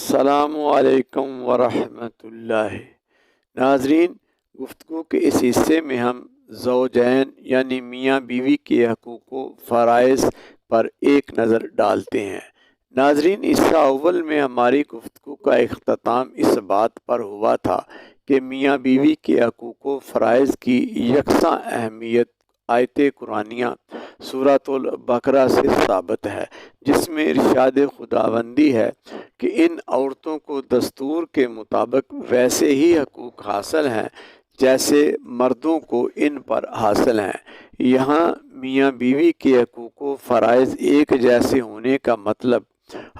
السلام علیکم ورحمۃ اللہ۔ ناظرین، گفتگو کے اس حصے میں ہم زوجین یعنی میاں بیوی کے حقوق و فرائض پر ایک نظر ڈالتے ہیں۔ ناظرین، حصہ اول میں ہماری گفتگو کا اختتام اس بات پر ہوا تھا کہ میاں بیوی کے حقوق و فرائض کی یکساں اہمیت آیت قرآنیہ سورۃ البقرہ سے ثابت ہے، جس میں ارشاد خداوندی ہے کہ ان عورتوں کو دستور کے مطابق ویسے ہی حقوق حاصل ہیں جیسے مردوں کو ان پر حاصل ہیں۔ یہاں میاں بیوی کے حقوق و فرائض ایک جیسے ہونے کا مطلب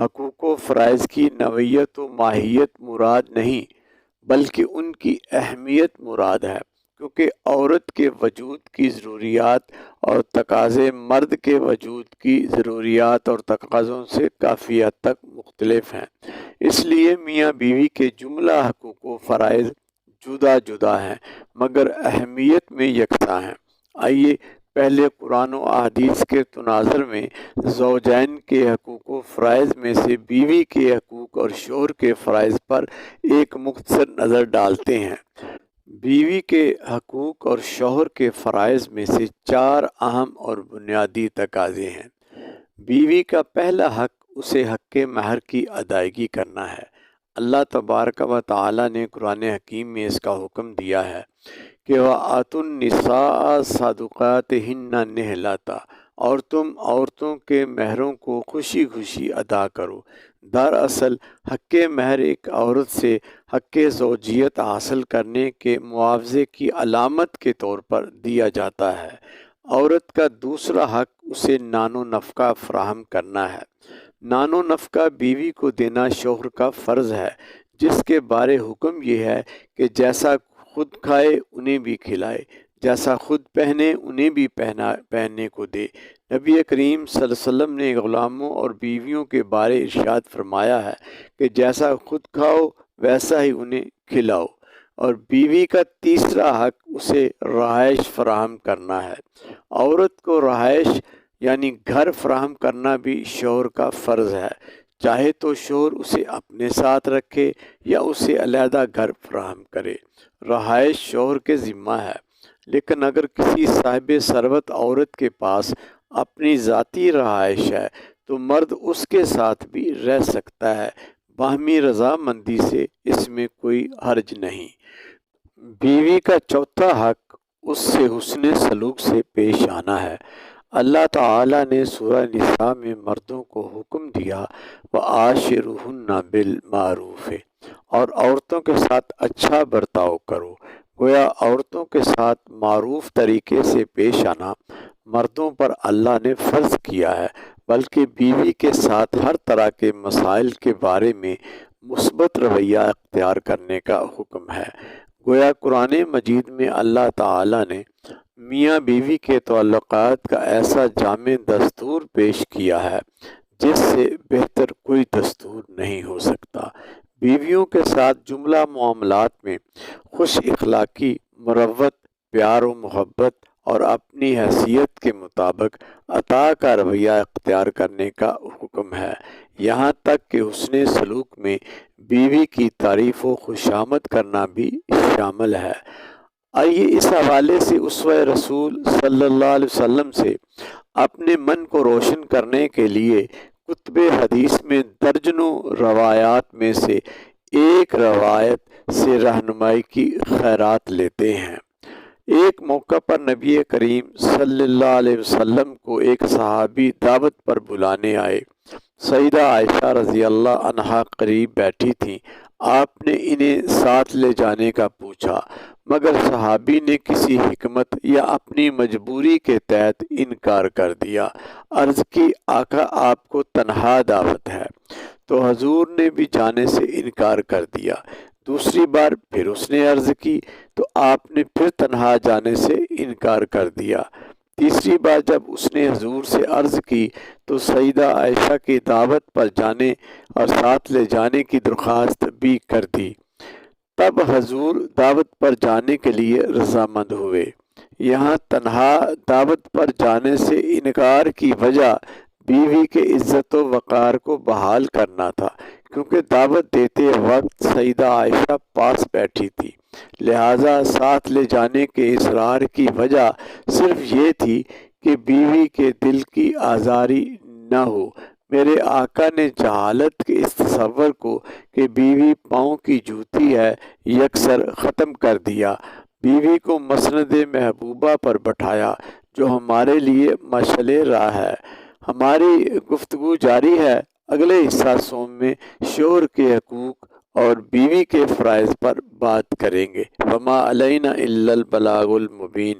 حقوق و فرائض کی نوعیت و ماہیت مراد نہیں، بلکہ ان کی اہمیت مراد ہے، کیونکہ عورت کے وجود کی ضروریات اور تقاضے مرد کے وجود کی ضروریات اور تقاضوں سے کافی حد تک مختلف ہیں۔ اس لیے میاں بیوی کے جملہ حقوق و فرائض جدا جدا ہیں مگر اہمیت میں یکساں ہیں۔ آئیے پہلے قرآن و احادیث کے تناظر میں زوجین کے حقوق و فرائض میں سے بیوی کے حقوق اور شوہر کے فرائض پر ایک مختصر نظر ڈالتے ہیں۔ بیوی کے حقوق اور شوہر کے فرائض میں سے چار اہم اور بنیادی تقاضے ہیں۔ بیوی کا پہلا حق اسے حق مہر کی ادائیگی کرنا ہے۔ اللہ تبارک و تعالی نے قرآن حکیم میں اس کا حکم دیا ہے کہ وَآتُوا النِّسَاءَ صَدُقَاتِهِنَّ نِحْلَةً، اور تم عورتوں کے مہروں کو خوشی خوشی ادا کرو۔ دراصل حق مہر ایک عورت سے حق زوجیت حاصل کرنے کے معاوضے کی علامت کے طور پر دیا جاتا ہے۔ عورت کا دوسرا حق اسے نان و نفقہ فراہم کرنا ہے۔ نان و نفقہ بیوی کو دینا شوہر کا فرض ہے، جس کے بارے حکم یہ ہے کہ جیسا خود کھائے انہیں بھی کھلائے، جیسا خود پہنے انہیں بھی پہننے کو دے۔ نبی کریم صلی اللہ علیہ وسلم نے غلاموں اور بیویوں کے بارے ارشاد فرمایا ہے کہ جیسا خود کھاؤ ویسا ہی انہیں کھلاؤ۔ اور بیوی کا تیسرا حق اسے رہائش فراہم کرنا ہے۔ عورت کو رہائش یعنی گھر فراہم کرنا بھی شوہر کا فرض ہے، چاہے تو شوہر اسے اپنے ساتھ رکھے یا اسے علیحدہ گھر فراہم کرے۔ رہائش شوہر کے ذمہ ہے، لیکن اگر کسی صاحب ثروت عورت کے پاس اپنی ذاتی رہائش ہے تو مرد اس کے ساتھ بھی رہ سکتا ہے، باہمی رضامندی سے، اس میں کوئی حرج نہیں۔ بیوی کا چوتھا حق اس سے حسن سلوک سے پیش آنا ہے۔ اللہ تعالیٰ نے سورہ نساء میں مردوں کو حکم دیا وَعَاشِرُوهُنَّ بِالْمَعْرُوفِ، اور عورتوں کے ساتھ اچھا برتاؤ کرو۔ گویا عورتوں کے ساتھ معروف طریقے سے پیش آنا مردوں پر اللہ نے فرض کیا ہے، بلکہ بیوی کے ساتھ ہر طرح کے مسائل کے بارے میں مثبت رویہ اختیار کرنے کا حکم ہے۔ گویا قرآن مجید میں اللہ تعالیٰ نے میاں بیوی کے تعلقات کا ایسا جامع دستور پیش کیا ہے جس سے بہتر کوئی دستور نہیں ہو سکتا۔ بیویوں کے ساتھ جملہ معاملات میں خوش اخلاقی، مروت، پیار و محبت اور اپنی حیثیت کے مطابق عطا کا رویہ اختیار کرنے کا حکم ہے، یہاں تک کہ حسن سلوک میں بیوی کی تعریف و خوشامد کرنا بھی شامل ہے۔ آئیے اس حوالے سے اسوہ رسول صلی اللہ علیہ وسلم سے اپنے من کو روشن کرنے کے لیے کتب حدیث میں درجنوں روایات میں سے ایک روایت سے رہنمائی کی خیرات لیتے ہیں۔ ایک موقع پر نبی کریم صلی اللہ علیہ وسلم کو ایک صحابی دعوت پر بلانے آئے۔ سیدہ عائشہ رضی اللہ عنہا قریب بیٹھی تھیں۔ آپ نے انہیں ساتھ لے جانے کا پوچھا، مگر صحابی نے کسی حکمت یا اپنی مجبوری کے تحت انکار کر دیا۔ عرض کی، آقا آپ کو تنہا دعوت ہے، تو حضور نے بھی جانے سے انکار کر دیا۔ دوسری بار پھر اس نے عرض کی تو آپ نے پھر تنہا جانے سے انکار کر دیا۔ تیسری بار جب اس نے حضور سے عرض کی تو سیدہ عائشہ کی دعوت پر جانے اور ساتھ لے جانے کی درخواست بھی کر دی۔ تب حضور دعوت پر جانے کے لیے رضامند ہوئے۔ یہاں تنہا دعوت پر جانے سے انکار کی وجہ بیوی کے عزت و وقار کو بحال کرنا تھا، کیونکہ دعوت دیتے وقت سیدہ عائشہ پاس بیٹھی تھی، لہٰذا ساتھ لے جانے کے اصرار کی وجہ صرف یہ تھی کہ بیوی کے دل کی آزاری نہ ہو۔ میرے آقا نے جہالت کے اس تصور کو کہ بیوی پاؤں کی جوتی ہے یکسر ختم کر دیا، بیوی کو مسند محبوبہ پر بٹھایا جو ہمارے لیے مشعل راہ ہے۔ ہماری گفتگو جاری ہے، اگلے حصہ سوم میں شوہر کے حقوق اور بیوی کے فرائض پر بات کریں گے۔ وما علینا الا البلاغ المبین۔